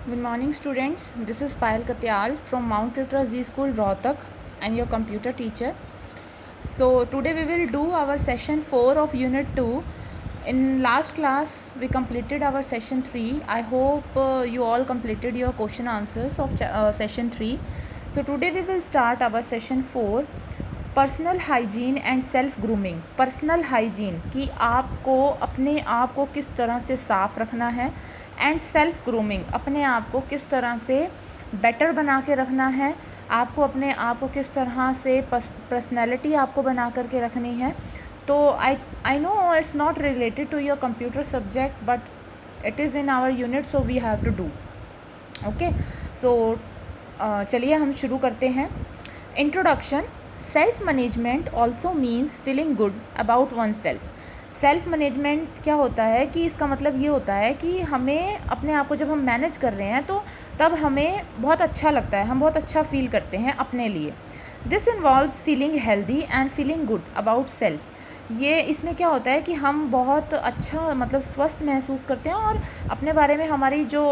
Good morning, students. This is Payal Katyal from Mount Litra Z School, Rohtak, and your computer teacher. So, today we will do our session 4 of Unit 2. In last class, we completed our session 3. I hope you all completed your question answers of session 3. So, today we will start our session 4. Personal hygiene and self grooming. Personal hygiene कि आपको अपने आप को किस तरह से साफ़ रखना है, एंड सेल्फ ग्रूमिंग अपने आप को किस तरह से बेटर बना के रखना है, आपको अपने आप को किस तरह से पर्सनैलिटी आपको बना करके रखनी है। तो I know it's not related to your computer subject but it is in our unit, so we have to do. Okay, so चलिए हम शुरू करते हैं। Introduction. Self management also means feeling good about oneself. Self management क्या होता है कि इसका मतलब ये होता है कि हमें अपने आप को जब हम मैनेज कर रहे हैं तो तब हमें बहुत अच्छा लगता है, हम बहुत अच्छा फील करते हैं अपने लिए। This involves feeling healthy and feeling good about self. ये इसमें क्या होता है कि हम बहुत अच्छा मतलब स्वस्थ महसूस करते हैं और अपने बारे में हमारी जो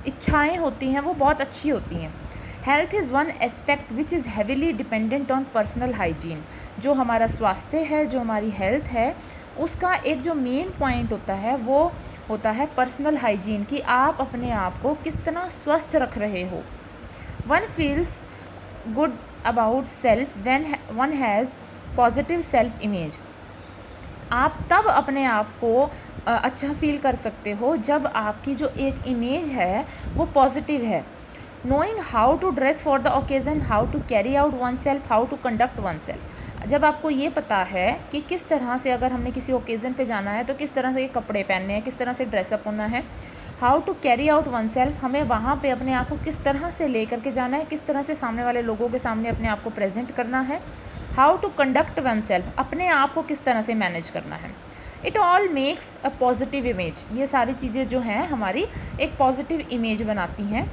इच्छाएं होती हैं वो बहुत अच्छी होती हैं। Health is one aspect which is heavily dependent on personal hygiene. जो हमारा स्वास्थ्य है, जो हमारी हेल्थ है, उसका एक जो मेन पॉइंट होता है वो होता है पर्सनल हाइजीन कि आप अपने आप को कितना स्वस्थ रख रहे हो। One feels good about self when one has positive self image. आप तब अपने आप को अच्छा फील कर सकते हो जब आपकी जो एक इमेज है वो पॉजिटिव है। Knowing how to dress for the occasion, how to carry out oneself, how to conduct oneself. जब आपको ये पता है कि किस तरह से अगर हमने किसी ओकेज़न पे जाना है तो किस तरह से कपड़े पहनने हैं, किस तरह से ड्रेसअप होना है। How to carry out oneself, हमें वहाँ पे अपने आप को किस तरह से ले करके जाना है, किस तरह से सामने वाले लोगों के सामने अपने आप को प्रेजेंट करना है। How to conduct oneself, अपने आप को किस तरह से मैनेज करना है। It all makes a positive image. ये सारी चीज़ें जो हैं हमारी एक पॉजिटिव इमेज बनाती हैं।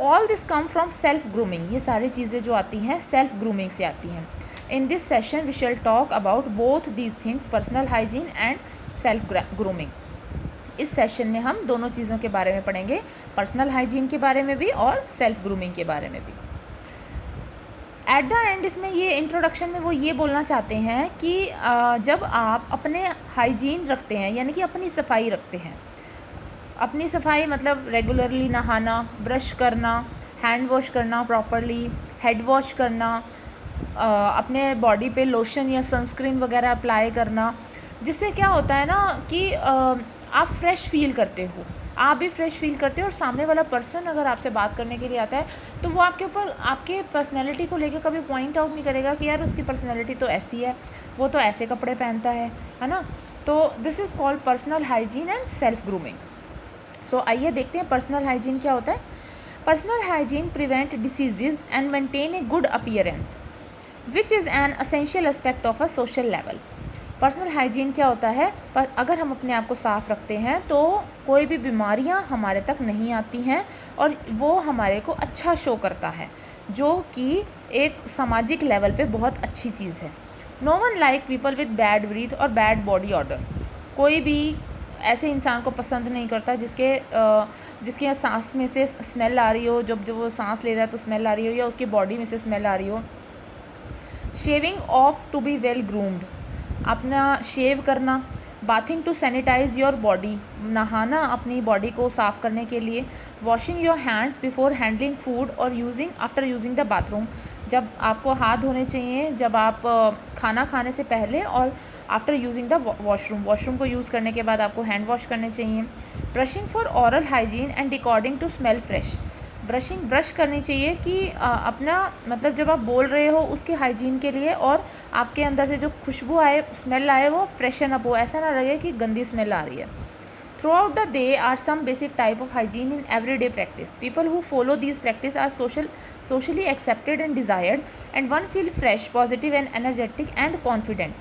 All this come from self grooming. ये सारी चीज़ें जो आती हैं सेल्फ ग्रूमिंग से आती हैं। In this session we shall talk about both these things, personal hygiene and self grooming. इस सेशन में हम दोनों चीज़ों के बारे में पढ़ेंगे, पर्सनल हाइजीन के बारे में भी और सेल्फ ग्रूमिंग के बारे में भी। एट द एंड इसमें ये इंट्रोडक्शन में वो ये बोलना चाहते हैं कि जब आप अपने हाइजीन रखते हैं यानी कि अपनी सफाई रखते हैं, अपनी सफाई मतलब रेगुलरली नहाना, ब्रश करना, हैंड वॉश करना प्रॉपरली, हेड वॉश करना, अपने बॉडी पे लोशन या सनस्क्रीन वगैरह अप्लाई करना, जिससे क्या होता है ना कि आप फ्रेश फील करते हो, आप भी फ्रेश फील करते हो और सामने वाला पर्सन अगर आपसे बात करने के लिए आता है तो वो आपके ऊपर आपके पर्सनैलिटी को लेकर कभी पॉइंट आउट नहीं करेगा कि यार उसकी पर्सनैलिटी तो ऐसी है, वो तो ऐसे कपड़े पहनता है ना। तो this is called personal hygiene and self grooming. So आइए देखते हैं पर्सनल हाइजीन क्या होता है। Personal hygiene prevent diseases and maintain a good appearance which is an essential aspect of a social level. Personal hygiene क्या होता है, पर अगर हम अपने आप को साफ़ रखते हैं तो कोई भी बीमारियां हमारे तक नहीं आती हैं और वो हमारे को अच्छा शो करता है, जो कि एक सामाजिक लेवल पे बहुत अच्छी चीज़ है। No one like people with bad breath और बैड बॉडी ऑर्डर। कोई भी ऐसे इंसान को पसंद नहीं करता जिसके सांस में से स्मेल आ रही हो, जब वो सांस ले रहा है तो स्मेल आ रही हो या उसकी बॉडी में से स्मेल आ रही हो। Shaving off to be well groomed, अपना शेव करना। Bathing to sanitise your body, नहाना अपनी बॉडी को साफ़ करने के लिए। Washing your hands before handling food और using after using the bathroom, जब आपको हाथ धोने चाहिए जब आप खाना खाने से पहले और आफ्टर यूजिंग द वॉशरूम को यूज़ करने के बाद आपको हैंड वॉश करने चाहिए। Brushing for oral hygiene and according to smell fresh, brush करनी चाहिए कि अपना मतलब जब आप बोल रहे हो उसके हाइजीन के लिए और आपके अंदर से जो खुशबू आए, स्मेल आए, वो फ्रेशन अप हो, ऐसा ना लगे कि गंदी स्मेल आ रही है। Throughout the day are some basic type of hygiene in everyday practice. People who follow these practice are socially accepted and desired and one feel fresh, positive and energetic and confident।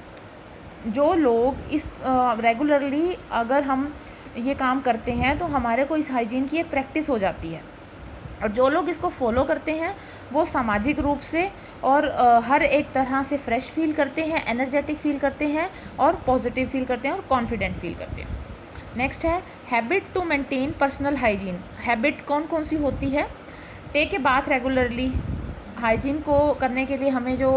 जो लोग इस regularly अगर हम ये काम करते हैं तो हमारे को इस हाइजीन की एक प्रैक्टिस हो जाती है और जो लोग इसको फॉलो करते हैं वो सामाजिक रूप से और हर एक तरह से फ्रेश फील करते हैं, एनर्जेटिक फील करते हैं और पॉजिटिव फील करते हैं और कॉन्फिडेंट फील करते हैं। नेक्स्ट है habit to maintain personal hygiene. Habit कौन कौन सी होती है? Take a bath regularly. Hygiene को करने के लिए हमें जो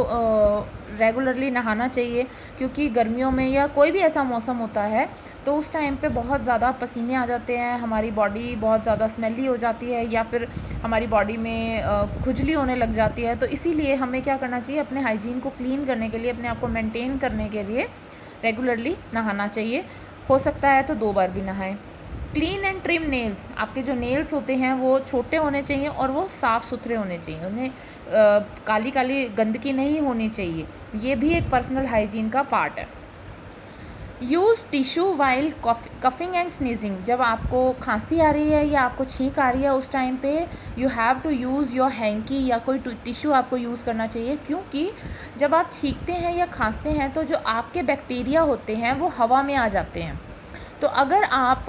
रेगुलरली नहाना चाहिए, क्योंकि गर्मियों में या कोई भी ऐसा मौसम होता है तो उस टाइम पे बहुत ज़्यादा पसीने आ जाते हैं, हमारी बॉडी बहुत ज़्यादा स्मेली हो जाती है या फिर हमारी बॉडी में खुजली होने लग जाती है। तो इसीलिए हमें क्या करना चाहिए, अपने हाइजीन को क्लीन करने के लिए, अपने आप को मेंटेन करने के लिए रेगुलरली नहाना चाहिए। हो सकता है तो 2 बार भी नहाएं। Clean and trim nails. आपके जो नेल्स होते हैं वो छोटे होने चाहिए और वो साफ़ सुथरे होने चाहिए, उन्हें काली काली गंदगी नहीं होनी चाहिए। ये भी एक पर्सनल हाइजीन का पार्ट है। Use tissue while coughing and sneezing. जब आपको खांसी आ रही है या आपको छींक आ रही है उस टाइम पे you have to use your hanky या कोई टिश्यू आपको यूज़ करना चाहिए, क्योंकि जब आप छींकते हैं या खांसते हैं तो जो आपके बैक्टीरिया होते हैं वो हवा में आ जाते हैं। तो अगर आप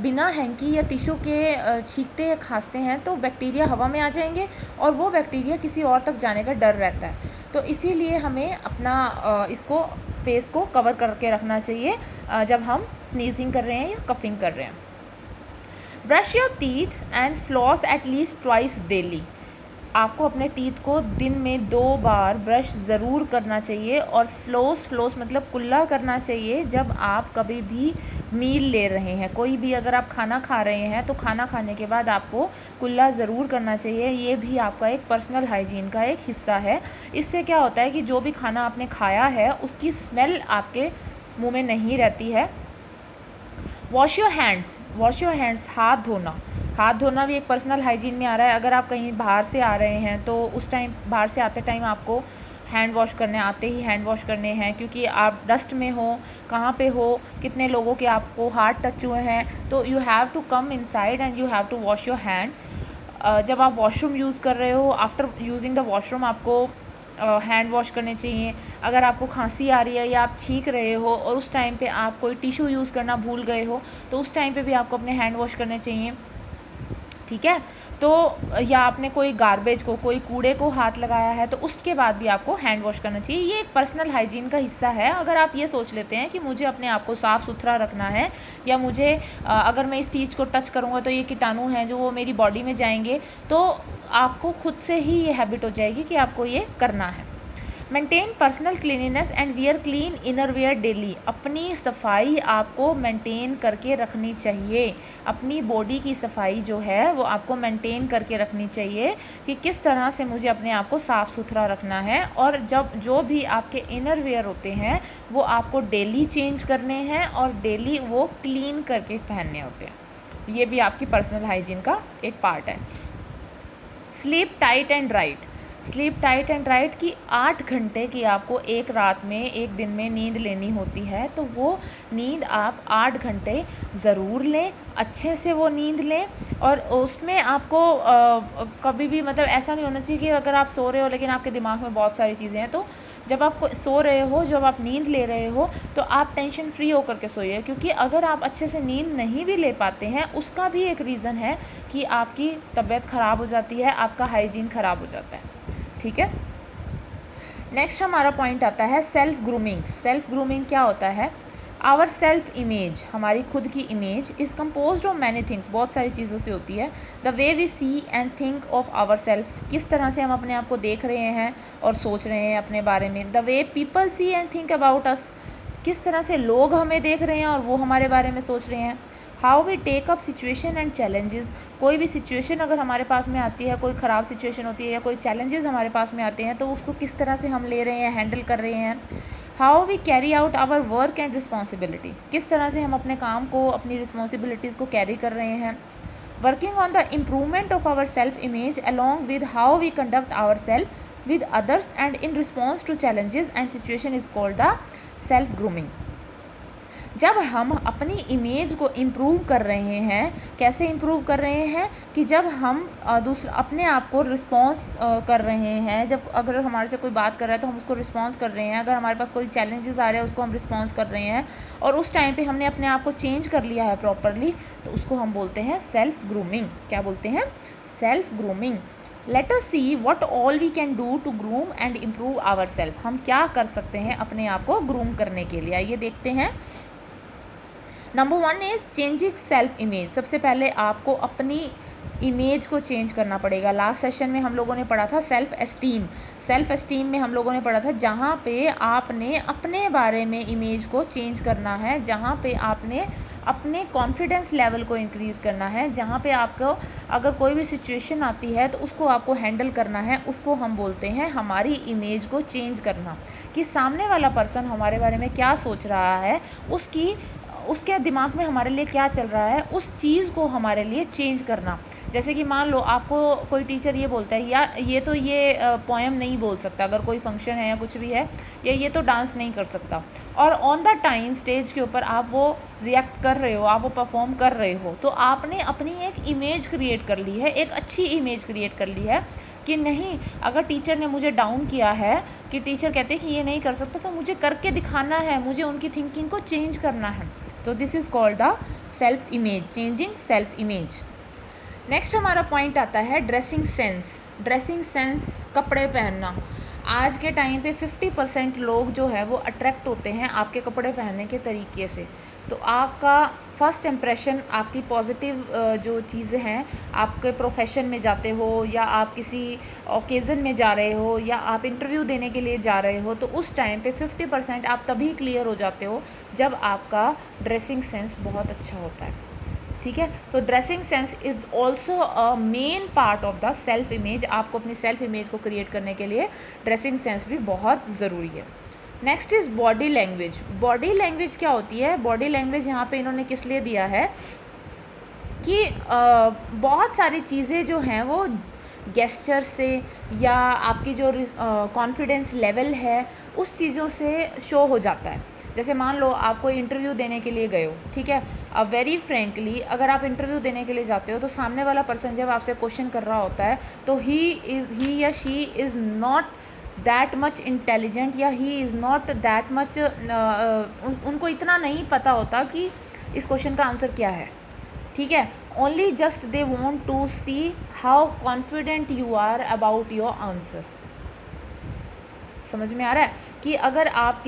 बिना हैंकी या टिश्यू के छींकते या खांसते हैं तो बैक्टीरिया हवा में आ जाएंगे और वो बैक्टीरिया किसी और तक जाने का डर रहता है। तो इसीलिए हमें अपना इसको फेस को कवर करके रखना चाहिए जब हम स्नीजिंग कर रहे हैं या कफिंग कर रहे हैं। Brush your teeth and floss at least twice daily. आपको अपने टीथ को दिन में 2 बार ब्रश ज़रूर करना चाहिए और फ्लोस मतलब कुल्ला करना चाहिए जब आप कभी भी मील ले रहे हैं। कोई भी अगर आप खाना खा रहे हैं तो खाना खाने के बाद आपको कुल्ला ज़रूर करना चाहिए। ये भी आपका एक पर्सनल हाइजीन का एक हिस्सा है। इससे क्या होता है कि जो भी खाना आपने खाया है उसकी स्मेल आपके मुंह में नहीं रहती है। Wash your hands. हाथ धोना भी एक पर्सनल हाइजीन में आ रहा है। अगर आप कहीं बाहर से आ रहे हैं तो उस टाइम बाहर से आते टाइम आपको हैंड वॉश करने आते ही हैंड वॉश करने हैं, क्योंकि आप डस्ट में हो, कहाँ पे हो, कितने लोगों के आपको हाथ टच हुए हैं, तो you have to come inside and you have to wash your hand. जब आप वॉशरूम यूज़ कर रहे हो, आफ्टर यूजिंग द वॉशरूम आपको हैंड वॉश करने चाहिए। अगर आपको खांसी आ रही है या आप छींक रहे हो और उस टाइम पे आप कोई टिश्यू यूज़ करना भूल गए हो तो उस टाइम पे भी आपको अपने हैंड वॉश करने चाहिए, ठीक है। तो या आपने कोई गार्बेज को, कोई कूड़े को हाथ लगाया है तो उसके बाद भी आपको हैंड वॉश करना चाहिए। ये एक पर्सनल हाइजीन का हिस्सा है। अगर आप ये सोच लेते हैं कि मुझे अपने आप को साफ़ सुथरा रखना है या मुझे अगर मैं इस चीज़ को टच करूँगा तो ये कीटाणु हैं जो वो मेरी बॉडी में जाएंगे, तो आपको खुद से ही ये हैबिट हो जाएगी कि आपको ये करना है। Maintain personal cleanliness and wear clean inner wear daily. अपनी सफाई आपको मेंटेन करके रखनी चाहिए। अपनी बॉडी की सफाई जो है वो आपको मेंटेन करके रखनी चाहिए कि किस तरह से मुझे अपने आप को साफ़ सुथरा रखना है। और जब जो भी आपके इनर वेयर होते हैं वो आपको डेली चेंज करने हैं और डेली वो क्लीन करके पहनने होते हैं। ये भी आपकी पर्सनल हाइजीन का एक पार्ट है। स्लीप टाइट एंड राइट की 8 घंटे की आपको एक रात में, एक दिन में नींद लेनी होती है, तो वो नींद आप 8 घंटे ज़रूर लें, अच्छे से वो नींद लें। और उसमें आपको कभी भी मतलब ऐसा नहीं होना चाहिए कि अगर आप सो रहे हो लेकिन आपके दिमाग में बहुत सारी चीज़ें हैं। तो जब आप सो रहे हो, जब आप नींद ले रहे हो तो आप टेंशन फ्री होकर के सोइए, क्योंकि अगर आप अच्छे से नींद नहीं भी ले पाते हैं उसका भी एक रीज़न है कि आपकी तबीयत ख़राब हो जाती है, आपका हाइजीन ख़राब हो जाता है, ठीक है। नेक्स्ट हमारा पॉइंट आता है सेल्फ ग्रूमिंग क्या होता है? आवर सेल्फ इमेज, हमारी खुद की image is composed of many things, बहुत सारी चीज़ों से होती है। The way we see and think of our self, किस तरह से हम अपने आप को देख रहे हैं और सोच रहे हैं अपने बारे में। The way people see and think about us, किस तरह से लोग हमें देख रहे हैं और वो हमारे बारे में सोच रहे हैं। How we take up situation and challenges, कोई भी सिचुएशन अगर हमारे पास में आती है, कोई ख़राब सिचुएशन होती है या कोई चैलेंजेस हमारे पास में आते हैं तो उसको किस तरह से हम ले रहे हैं, हैंडल कर रहे हैं। How we carry out our work and responsibility, किस तरह से हम अपने काम को, अपनी रिस्पॉन्सिबिलिटीज़ को कैरी कर रहे हैं। Working on the improvement of our self image along with how we conduct our self with others and in response to challenges and situation is called the self grooming. जब हम अपनी image को improve कर रहे हैं, कैसे improve कर रहे हैं कि जब हम अपने आप को रिस्पॉन्स कर रहे हैं, जब अगर हमारे से कोई बात कर रहा है तो हम उसको रिस्पॉन्स कर रहे हैं, अगर हमारे पास कोई चैलेंजेस आ रहे हैं उसको हम रिस्पॉन्स कर रहे हैं और उस टाइम पे हमने अपने आप को चेंज कर लिया है प्रॉपरली, तो उसको हम बोलते हैं सेल्फ ग्रूमिंग। क्या बोलते हैं? Self grooming. Let us see what all we can do to groom and improve our self, हम क्या कर सकते हैं अपने आप को ग्रूम करने के लिए, ये देखते हैं। Number 1 is changing self image. सबसे पहले आपको अपनी इमेज को चेंज करना पड़ेगा। लास्ट सेशन में हम लोगों ने पढ़ा था सेल्फ एस्टीम। सेल्फ एस्टीम में हम लोगों ने पढ़ा था जहाँ पे आपने अपने बारे में इमेज को चेंज करना है, जहाँ पे आपने अपने कॉन्फिडेंस लेवल को इंक्रीज़ करना है, जहाँ पे आपको अगर कोई भी सिचुएशन आती है तो उसको आपको हैंडल करना है। उसको हम बोलते हैं हमारी इमेज को चेंज करना, कि सामने वाला पर्सन हमारे बारे में क्या सोच रहा है, उसके दिमाग में हमारे लिए क्या चल रहा है, उस चीज़ को हमारे लिए चेंज करना। जैसे कि मान लो आपको कोई टीचर ये बोलता है यार ये पोएम नहीं बोल सकता, अगर कोई फंक्शन है या कुछ भी है, या ये तो डांस नहीं कर सकता, और ऑन द टाइम स्टेज के ऊपर आप वो रिएक्ट कर रहे हो, आप वो परफॉर्म कर रहे हो, तो आपने अपनी एक इमेज क्रिएट कर ली है, एक अच्छी इमेज क्रिएट कर ली है कि नहीं, अगर टीचर ने मुझे डाउन किया है, कि टीचर कहते हैं कि ये नहीं कर सकता, तो मुझे करके दिखाना है, मुझे उनकी थिंकिंग को चेंज करना है। तो this is called the self image, changing self image. Next हमारा पॉइंट आता है ड्रेसिंग सेंस। ड्रेसिंग सेंस, कपड़े पहनना। आज के टाइम पे 50% लोग जो है वो अट्रैक्ट होते हैं आपके कपड़े पहनने के तरीके से। तो आपका फर्स्ट इम्प्रेशन, आपकी पॉजिटिव जो चीज़ें हैं, आपके प्रोफेशन में जाते हो या आप किसी ओकेज़न में जा रहे हो या आप इंटरव्यू देने के लिए जा रहे हो, तो उस टाइम पे 50% आप तभी क्लियर हो जाते हो जब आपका ड्रेसिंग सेंस बहुत अच्छा होता है। ठीक है, तो dressing sense is also a main part of the self image. आपको अपनी सेल्फ इमेज को क्रिएट करने के लिए ड्रेसिंग सेंस भी बहुत ज़रूरी है। Next is body language. Body language क्या होती है? बॉडी लैंग्वेज यहाँ पे इन्होंने किस लिए दिया है कि बहुत सारी चीज़ें जो हैं वो गेस्चर से या आपकी जो कॉन्फिडेंस लेवल है उस चीज़ों से शो हो जाता है। जैसे मान लो आप कोई इंटरव्यू देने के लिए गए हो, ठीक है, अब वेरी फ्रेंकली अगर आप इंटरव्यू देने के लिए जाते हो तो सामने वाला पर्सन जब आपसे क्वेश्चन कर रहा होता है तो ही या she is not that much intelligent, या he is not that much, उनको इतना नहीं पता होता कि इस क्वेश्चन का आंसर क्या है। ठीक है, only just they want to see how confident you are about your answer. समझ में आ रहा है कि अगर आप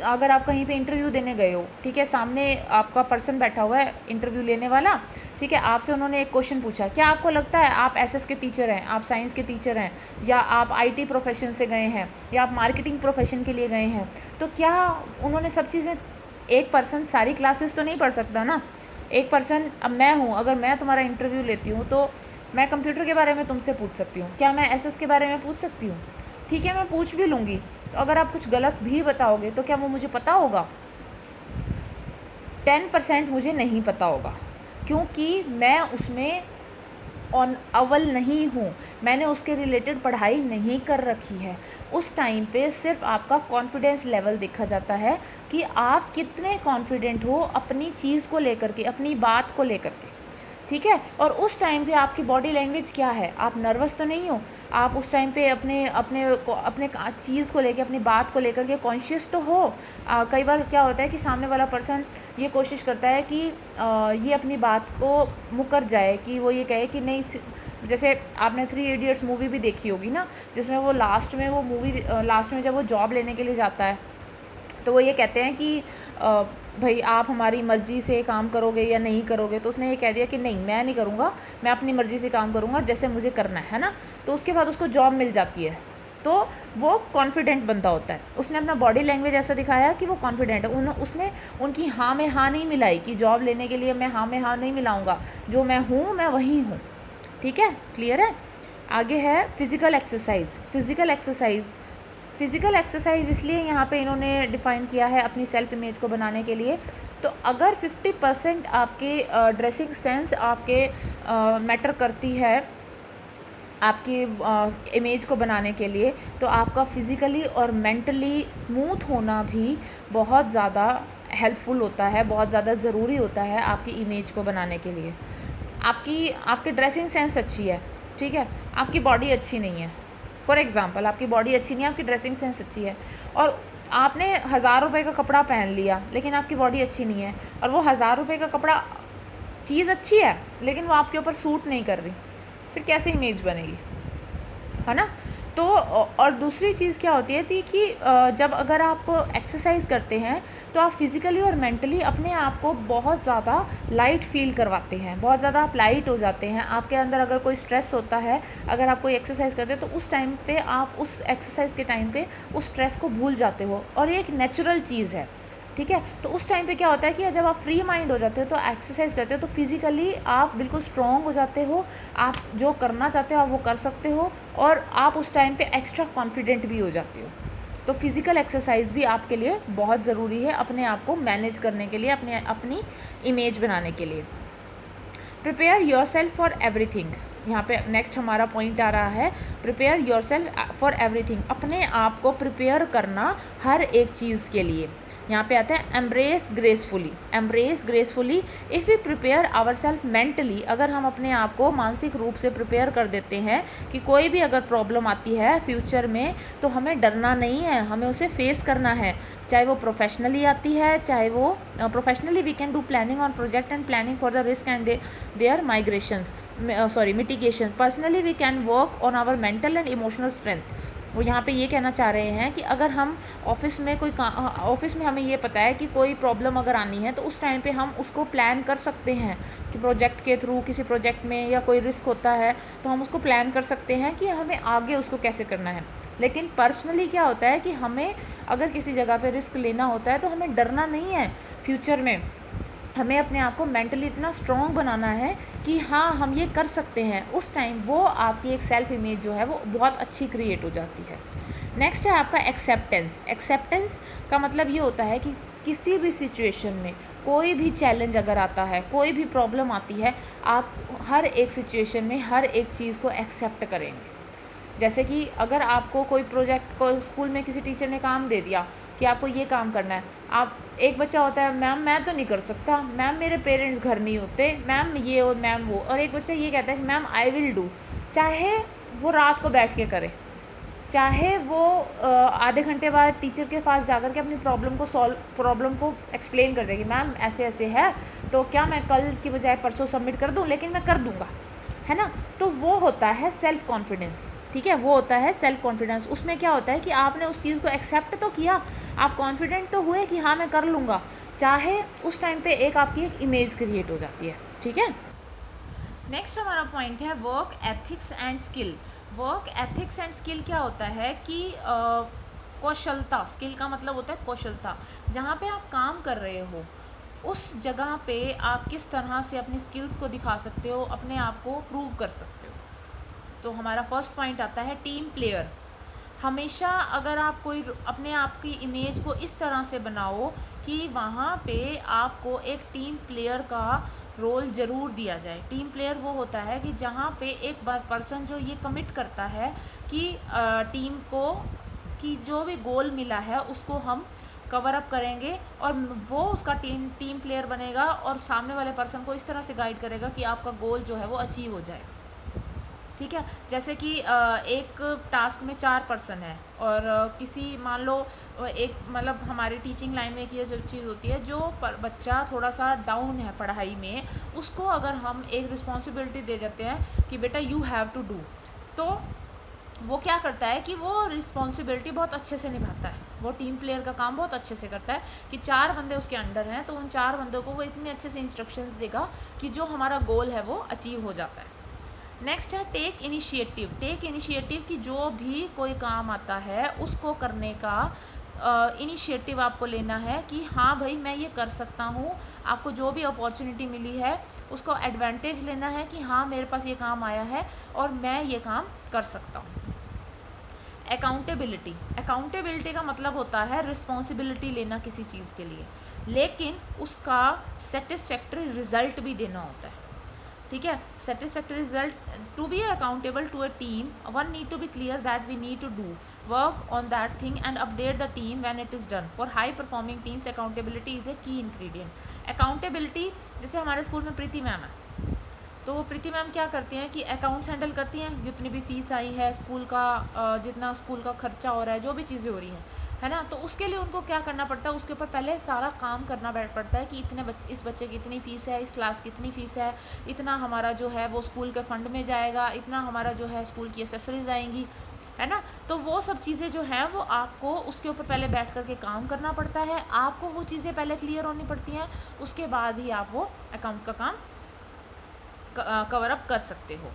अगर आप कहीं पे इंटरव्यू देने गए हो, ठीक है, सामने आपका पर्सन बैठा हुआ है इंटरव्यू लेने वाला, ठीक है, आपसे उन्होंने एक क्वेश्चन पूछा, क्या आपको लगता है आप एसएस के टीचर हैं, आप साइंस के टीचर हैं, या आप आईटी प्रोफेशन से गए हैं, या आप मार्केटिंग प्रोफेशन के लिए गए हैं, तो क्या उन्होंने सब चीज़ें, एक पर्सन सारी क्लासेस तो नहीं पढ़ सकता ना। एक पर्सन, अब मैं हूँ, अगर मैं तुम्हारा इंटरव्यू लेती हूँ तो मैं कंप्यूटर के बारे में तुमसे पूछ सकती हूँ, क्या मैं एसएस के बारे में पूछ सकती हूँ? ठीक है, मैं पूछ भी लूँगी, तो अगर आप कुछ गलत भी बताओगे तो क्या वो मुझे पता होगा? 10% मुझे नहीं पता होगा, क्योंकि मैं उसमें अव्वल नहीं हूँ, मैंने उसके रिलेटेड पढ़ाई नहीं कर रखी है। उस टाइम पे सिर्फ आपका कॉन्फिडेंस लेवल देखा जाता है कि आप कितने कॉन्फिडेंट हो अपनी चीज़ को लेकर के, अपनी बात को लेकर के। ठीक है, और उस टाइम पे आपकी बॉडी लैंग्वेज क्या है? आप नर्वस तो नहीं हो, आप उस टाइम पे अपने चीज़ को लेके, अपनी बात को लेकर के कॉन्शियस तो हो। कई बार क्या होता है कि सामने वाला पर्सन ये कोशिश करता है कि ये अपनी बात को मुकर जाए, कि वो ये कहे कि नहीं, जैसे आपने 3 इडियट्स मूवी भी देखी होगी ना, जिसमें वो लास्ट में जब वो जॉब लेने के लिए जाता है तो वो ये कहते हैं कि भाई आप हमारी मर्ज़ी से काम करोगे या नहीं करोगे, तो उसने ये कह दिया कि नहीं, मैं नहीं करूँगा, मैं अपनी मर्ज़ी से काम करूँगा जैसे मुझे करना है ना। तो उसके बाद उसको जॉब मिल जाती है, तो वो कॉन्फिडेंट बंदा होता है। उसने अपना बॉडी लैंग्वेज ऐसा दिखाया कि वो कॉन्फिडेंट है। उसने उनकी हाँ में हाँ नहीं मिलाई कि जॉब लेने के लिए मैं हाँ में हाँ नहीं मिलाऊँगा, जो मैं हूँ मैं वही हूँ। ठीक है, क्लियर है। आगे है फिज़िकल एक्सरसाइज। फ़िज़िकल एक्सरसाइज इसलिए यहाँ पे इन्होंने डिफ़ाइन किया है अपनी सेल्फ इमेज को बनाने के लिए। तो अगर 50% आपके ड्रेसिंग सेंस आपके मैटर करती है आपकी इमेज को बनाने के लिए, तो आपका फ़िज़िकली और मेंटली स्मूथ होना भी बहुत ज़्यादा हेल्पफुल होता है, बहुत ज़्यादा ज़रूरी होता है आपकी इमेज को बनाने के लिए। आपकी ड्रेसिंग सेंस अच्छी है, ठीक है, आपकी बॉडी अच्छी नहीं है, फॉर एग्ज़ाम्पल आपकी बॉडी अच्छी नहीं है, आपकी ड्रेसिंग सेंस अच्छी है, और आपने 1000 रुपये का कपड़ा पहन लिया लेकिन आपकी बॉडी अच्छी नहीं है, और वो 1000 रुपये का कपड़ा चीज़ अच्छी है लेकिन वो आपके ऊपर सूट नहीं कर रही, फिर कैसे इमेज बनेगी, है ना। तो और दूसरी चीज़ क्या होती है थी कि जब अगर आप एक्सरसाइज करते हैं तो आप फिज़िकली और मेंटली अपने आप को बहुत ज़्यादा लाइट फील करवाते हैं, बहुत ज़्यादा आप लाइट हो जाते हैं। आपके अंदर अगर कोई स्ट्रेस होता है, अगर आप कोई एक्सरसाइज करते हैं तो उस टाइम पे आप उस एक्सरसाइज के टाइम पे उस स्ट्रेस को भूल जाते हो, और ये एक नेचुरल चीज़ है, ठीक है। तो उस टाइम पे क्या होता है कि जब आप फ्री माइंड हो जाते हो तो एक्सरसाइज करते हो तो फिज़िकली आप बिल्कुल स्ट्रॉन्ग हो जाते हो, आप जो करना चाहते हो आप वो कर सकते हो, और आप उस टाइम पे एक्स्ट्रा कॉन्फिडेंट भी हो जाते हो। तो फिज़िकल एक्सरसाइज भी आपके लिए बहुत ज़रूरी है अपने आप को मैनेज करने के लिए, अपनी इमेज बनाने के लिए। Prepare your self for everything, यहाँ पे नेक्स्ट हमारा पॉइंट आ रहा है, prepare your self for everything, अपने आप को प्रिपेयर करना हर एक चीज़ के लिए। यहाँ पे आता है embrace gracefully, embrace gracefully. If we prepare our self mentally, अगर हम अपने आप को मानसिक रूप से प्रिपेयर कर देते हैं कि कोई भी अगर प्रॉब्लम आती है फ्यूचर में तो हमें डरना नहीं है, हमें उसे फेस करना है, चाहे वो प्रोफेशनली आती है, चाहे वो professionally we can do planning on project and planning for the risk and their migrations mitigation. Personally we can work on our mental and emotional strength. वो यहाँ पे ये कहना चाह रहे हैं कि अगर हम ऑफिस में हमें ये पता है कि कोई प्रॉब्लम अगर आनी है तो उस टाइम पे हम उसको प्लान कर सकते हैं कि प्रोजेक्ट के थ्रू, किसी प्रोजेक्ट में या कोई रिस्क होता है तो हम उसको प्लान कर सकते हैं कि हमें आगे उसको कैसे करना है। लेकिन पर्सनली क्या होता है कि हमें अगर किसी जगह पे रिस्क लेना होता है तो हमें डरना नहीं है फ्यूचर में, हमें अपने आप को मेंटली इतना स्ट्रॉन्ग बनाना है कि हाँ हम ये कर सकते हैं। उस टाइम वो आपकी एक सेल्फ इमेज जो है वो बहुत अच्छी क्रिएट हो जाती है। नेक्स्ट है आपका एक्सेप्टेंस। एक्सेप्टेंस का मतलब ये होता है कि किसी भी सिचुएशन में कोई भी चैलेंज अगर आता है, कोई भी प्रॉब्लम आती है, आप हर एक सिचुएशन में हर एक चीज़ को एक्सेप्ट करेंगे। जैसे कि अगर आपको कोई प्रोजेक्ट को स्कूल में किसी टीचर ने काम दे दिया कि आपको ये काम करना है, आप एक बच्चा होता है मैम मैं तो नहीं कर सकता, मैम मेरे पेरेंट्स घर नहीं होते, मैम ये और मैम वो, और एक बच्चा ये कहता है कि मैम आई विल डू। चाहे वो रात को बैठ के करे, चाहे वो आधे घंटे बाद टीचर के पास जाकर के अपनी प्रॉब्लम को एक्सप्लेन कर देगी, मैम ऐसे ऐसे है तो क्या मैं कल की बजाय परसों सबमिट कर दूं, लेकिन मैं कर दूंगा, है ना। तो वो होता है सेल्फ कॉन्फिडेंस, ठीक है, वो होता है सेल्फ कॉन्फिडेंस। उसमें क्या होता है कि आपने उस चीज़ को एक्सेप्ट तो किया, आप कॉन्फिडेंट तो हुए कि हाँ मैं कर लूँगा, चाहे उस टाइम पे एक आपकी एक इमेज क्रिएट हो जाती है, ठीक है। नेक्स्ट हमारा पॉइंट है work ethics and skill. Work ethics and skill क्या होता है कि कौशलता, स्किल का मतलब होता है कौशलता। जहाँ पे आप काम कर रहे हो उस जगह पे आप किस तरह से अपनी स्किल्स को दिखा सकते हो, अपने आप को प्रूव कर सकते हो। तो हमारा फर्स्ट पॉइंट आता है टीम प्लेयर। हमेशा अगर आप कोई अपने आप की इमेज को इस तरह से बनाओ कि वहाँ पे आपको एक टीम प्लेयर का रोल ज़रूर दिया जाए। टीम प्लेयर वो होता है कि जहाँ पे एक पर्सन जो ये कमिट करता है कि टीम को कि जो भी गोल मिला है उसको हम कवर अप करेंगे, और वो उसका टीम प्लेयर बनेगा और सामने वाले पर्सन को इस तरह से गाइड करेगा कि आपका गोल जो है वो अचीव हो जाए, ठीक है। जैसे कि एक टास्क में 4 पर्सन है और किसी मान लो एक मतलब हमारी टीचिंग लाइन में एक ये जो चीज़ होती है, जो बच्चा थोड़ा सा डाउन है पढ़ाई में, उसको अगर हम एक रिस्पॉन्सिबिलिटी दे देते हैं कि बेटा यू हैव टू डू, तो वो क्या करता है कि वो रिस्पॉन्सिबिलिटी बहुत अच्छे से निभाता है, वो टीम प्लेयर का काम बहुत अच्छे से करता है कि 4 बंदे उसके अंडर हैं तो उन 4 बंदों को वो इतने अच्छे से इंस्ट्रक्शंस देगा कि जो हमारा गोल है वो अचीव हो जाता है। नेक्स्ट है टेक इनिशिएटिव। टेक इनिशिएटिव कि जो भी कोई काम आता है उसको करने का इनिशिएटिव आपको लेना है कि हाँ भाई मैं ये कर सकता हूँ। आपको जो भी अपॉर्चुनिटी मिली है उसको एडवांटेज लेना है कि हाँ मेरे पास ये काम आया है और मैं ये काम कर सकता हूँ। अकाउंटेबिलिटी। अकाउंटेबिलिटी का मतलब होता है रिस्पॉन्सिबिलिटी लेना किसी चीज़ के लिए, लेकिन उसका सेटिस्फैक्ट्री रिजल्ट भी देना होता है, ठीक है। Satisfactory result. To be accountable to a team one need to be clear that we need to do work on that thing and update the team when it is done. For high performing teams accountability is a key ingredient. Accountability, जैसे हमारे school में प्रीति ma'am है, तो वो प्रीति ma'am क्या करती हैं कि अकाउंट्स हैंडल करती हैं, जितनी भी फीस आई है स्कूल का, जितना स्कूल का खर्चा हो रहा है, जो भी चीज़ें हो रही हैं, है ना, तो उसके लिए उनको क्या करना पड़ता है, उसके ऊपर पहले सारा काम करना पड़ता है कि इतने बच्चे, इस बच्चे की इतनी फ़ीस है, इस क्लास की इतनी फ़ीस है, इतना हमारा जो है वो स्कूल के फ़ंड में जाएगा, इतना हमारा जो है स्कूल की एसेसरीज आएंगी, है ना। तो वो सब चीज़ें जो हैं वो आपको उसके ऊपर पहले बैठ करके काम करना पड़ता है, आपको वो चीज़ें पहले क्लियर होनी पड़ती हैं, उसके बाद ही आप वो अकाउंट का काम कवर अप कर सकते हो।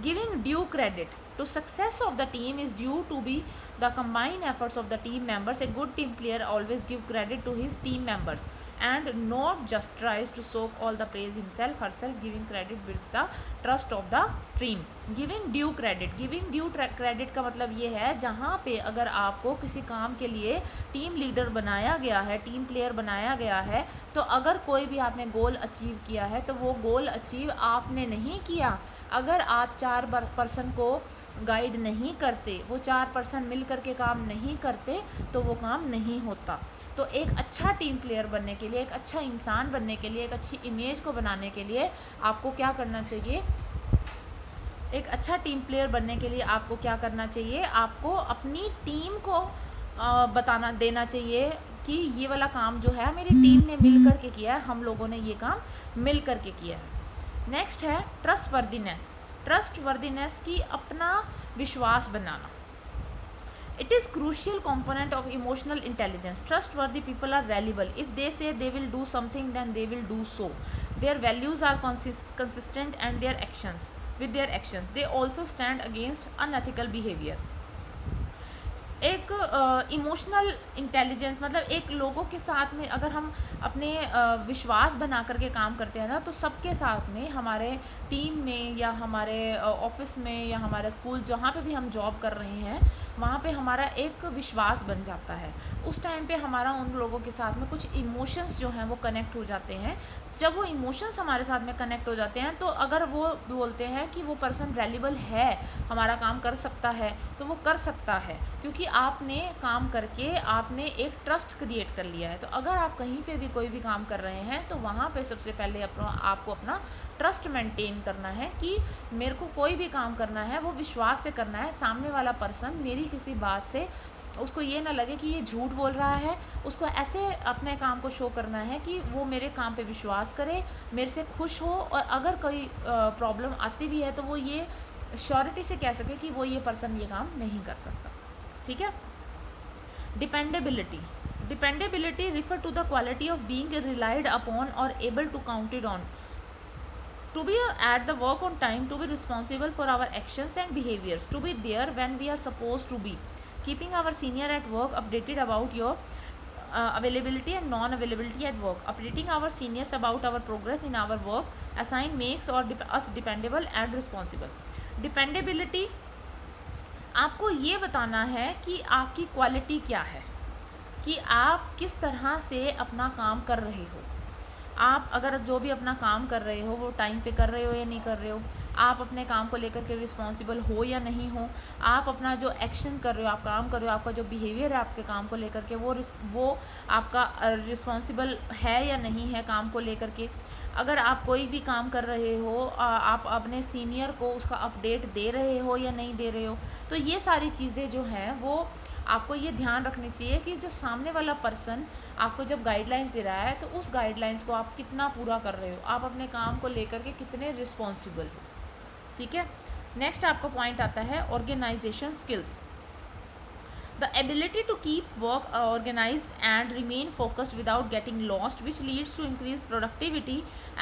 Giving due credit to success of the team is due to be the combined efforts of the team members. A good team player always give credit to his team members and not just tries to soak all the praise himself herself. Giving credit builds the trust of the team. Giving due credit, giving due credit का मतलब ये है जहाँ पे अगर आपको किसी काम के लिए टीम लीडर बनाया गया है, टीम प्लेयर बनाया गया है, तो अगर कोई भी आपने गोल अचीव किया है तो वो गोल अचीव आपने नहीं किया, अगर आप 4 पर्सन को गाइड नहीं करते, वो 4 पर्सन मिल करके काम नहीं करते, तो वो काम नहीं होता। तो एक अच्छा टीम प्लेयर बनने के लिए, एक अच्छा इंसान बनने के लिए, एक अच्छी इमेज को बनाने के लिए आपको क्या करना चाहिए, एक अच्छा टीम प्लेयर बनने के लिए आपको क्या करना चाहिए, आपको अपनी टीम को बताना देना चाहिए कि ये वाला काम जो है मेरी टीम ने मिल करके किया है, हम लोगों ने ये काम मिल करके किया है। नेक्स्ट है ट्रस्टवर्दीनेस। ट्रस्टवर्दीनेस की अपना विश्वास बनाना। It is crucial component of emotional intelligence. Trustworthy people are reliable. If they say they will do something, then they will do so. Their values are consistent and their actions with their actions. They also stand against unethical behavior. एक emotional intelligence मतलब एक लोगों के साथ में अगर हम अपने विश्वास बना करके काम करते हैं ना, तो सबके साथ में, हमारे टीम में या हमारे ऑफिस में या हमारे स्कूल, जहाँ पे भी हम जॉब कर रहे हैं, वहाँ पे हमारा एक विश्वास बन जाता है। उस टाइम पे हमारा उन लोगों के साथ में कुछ इमोशंस जो हैं वो कनेक्ट हो जाते हैं। जब वो इमोशंस हमारे साथ में कनेक्ट हो जाते हैं, तो अगर वो बोलते हैं कि वो पर्सन वैल्यूएबल है, हमारा काम कर सकता है, तो वो कर सकता है, क्योंकि आपने काम करके आपने एक ट्रस्ट क्रिएट कर लिया है। तो अगर आप कहीं पे भी कोई भी काम कर रहे हैं, तो वहाँ पे सबसे पहले आपको अपना ट्रस्ट मेंटेन करना है कि मेरे को कोई भी काम करना है वो विश्वास से करना है। सामने वाला पर्सन मेरी किसी बात से, उसको ये ना लगे कि ये झूठ बोल रहा है, उसको ऐसे अपने काम को शो करना है कि वो मेरे काम पे विश्वास करे, मेरे से खुश हो, और अगर कोई प्रॉब्लम आती भी है तो वो ये श्योरिटी से कह सके कि वो ये पर्सन ये काम नहीं कर सकता। ठीक है। Dependability. Dependability refer to the quality of being relied upon और able to counted on, to be at the work on time, to be responsible for our actions and behaviors, to be there when we are supposed to be, keeping our senior at work updated about your availability and non-availability at work, updating our seniors about our progress in our work assigned makes us dependable and responsible. Dependability आपको ये बताना है कि आपकी quality क्या है, कि आप किस तरह से अपना काम कर रहे हो। आप अगर जो भी अपना काम कर रहे हो वो टाइम पे कर रहे हो या नहीं कर रहे हो, आप अपने काम को लेकर के रिस्पॉन्सिबल हो या नहीं हो, आप अपना जो एक्शन कर रहे हो, आप काम कर रहे हो, आपका जो बिहेवियर है आपके काम को लेकर के वो आपका रिस्पॉन्सिबल है या नहीं है काम को लेकर के। अगर आप कोई भी काम कर रहे हो, आप अपने सीनियर को उसका अपडेट दे रहे हो या नहीं दे रहे हो। तो ये सारी चीज़ें जो हैं वो आपको ये ध्यान रखनी चाहिए कि जो सामने वाला पर्सन आपको जब गाइडलाइंस दे रहा है, तो उस गाइडलाइंस को आप कितना पूरा कर रहे हो, आप अपने काम को लेकर के कितने रिस्पॉन्सिबल हो। ठीक है। नेक्स्ट आपका पॉइंट आता है organisation skills. The ability to keep work organized and remain focused without getting lost, which leads to increased productivity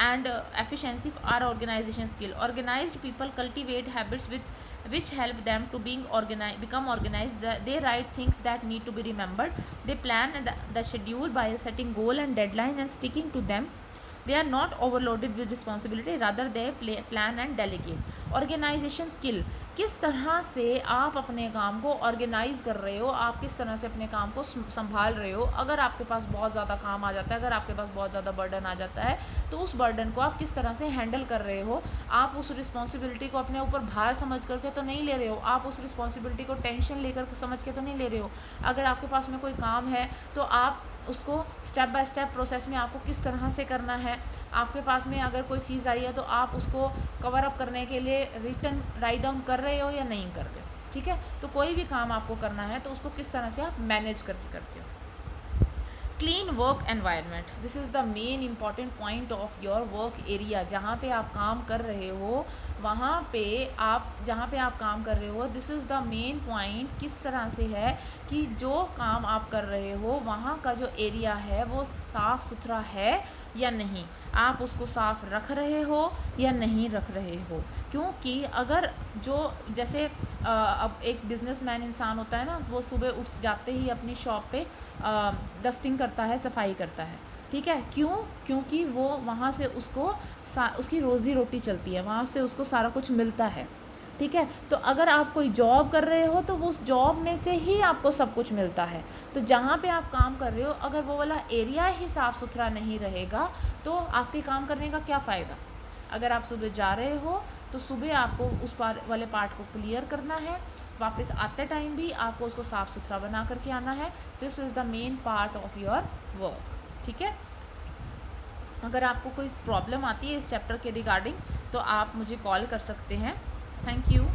and efficiency, are organization skill. Organized people cultivate habits which help them to become organized. They write things that need to be remembered. They plan the schedule by setting goal and deadline and sticking to them. They are not overloaded with responsibility, rather they plan and delegate. Organisation skill, किस तरह से आप अपने काम को organise कर रहे हो, आप किस तरह से अपने काम को संभाल रहे हो। अगर आपके पास बहुत ज़्यादा काम आ जाता है, अगर आपके पास बहुत ज़्यादा बर्डन आ जाता है, तो उस बर्डन को आप किस तरह से हैंडल कर रहे हो। आप उस रिस्पॉन्सिबिलिटी को अपने ऊपर भार समझ करके तो नहीं ले रहे हो, आप उस रिस्पॉन्सिबिलिटी को टेंशन लेकर समझ के तो नहीं ले रहे हो। अगर आपके पास में कोई काम है तो आप उसको स्टेप बाय स्टेप प्रोसेस में आपको किस तरह से करना है। आपके पास में अगर कोई चीज़ आई है तो आप उसको कवर अप करने के लिए रिटन राइट डाउन कर रहे हो या नहीं कर रहे हो। ठीक है। तो कोई भी काम आपको करना है तो उसको किस तरह से आप मैनेज करके करते हो। Clean work environment, this is the main important point of your work area. जहाँ पे आप काम कर रहे हो, वहाँ पे आप जहाँ पे आप काम कर रहे हो, this is the main point. किस तरह से है कि जो काम आप कर रहे हो वहाँ का जो एरिया है वो साफ़ सुथरा है या नहीं, आप उसको साफ़ रख रहे हो या नहीं रख रहे हो। क्योंकि अगर जो जैसे अब एक बिजनेसमैन इंसान होता है ना, वो सुबह उठ जाते ही अपनी शॉप पे डस्टिंग करता है, सफाई करता है, ठीक है। क्यों? क्योंकि वो वहाँ से उसको उसकी रोज़ी रोटी चलती है, वहाँ से उसको सारा कुछ मिलता है, ठीक है। तो अगर आप कोई जॉब कर रहे हो तो उस जॉब में से ही आपको सब कुछ मिलता है। तो जहाँ पे आप काम कर रहे हो, अगर वो वाला एरिया ही साफ़ सुथरा नहीं रहेगा तो आपके काम करने का क्या फ़ायदा। अगर आप सुबह जा रहे हो तो सुबह आपको उस वाले पार्ट को क्लियर करना है, वापस आते टाइम भी आपको उसको साफ़ सुथरा बना करके आना है। This is the main part of your work, ठीक है। अगर आपको कोई प्रॉब्लम आती है इस चैप्टर के रिगार्डिंग तो आप मुझे कॉल कर सकते हैं। Thank you.